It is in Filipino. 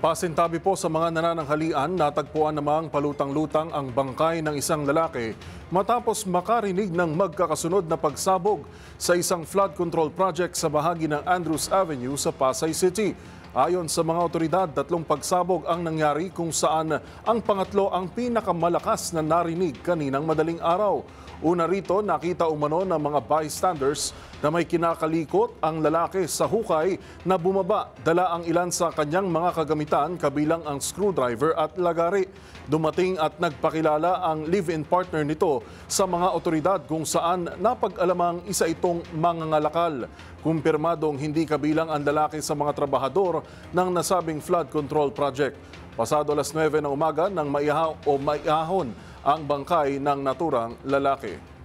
Pasintabi po sa mga nanananghalian, natagpuan namang palutang-lutang ang bangkay ng isang lalaki matapos makarinig ng magkakasunod na pagsabog sa isang flood control project sa bahagi ng Andrews Avenue sa Pasay City. Ayon sa mga otoridad, 3 pagsabog ang nangyari kung saan ang pangatlo ang pinakamalakas na narinig kaninang madaling araw. Una rito, nakita umano ng mga bystanders na may kinakalikot ang lalaki sa hukay na bumaba. Dala ang ilan sa kanyang mga kagamitan kabilang ang screwdriver at lagari. Dumating at nagpakilala ang live-in partner nito sa mga otoridad kung saan napag-alamang isa itong mangangalakal. Kumpirmadong hindi kabilang ang lalaki sa mga trabahador ng nasabing flood control project. Pasado alas 9 ng umaga nang maiahon ang bangkay ng naturang lalaki.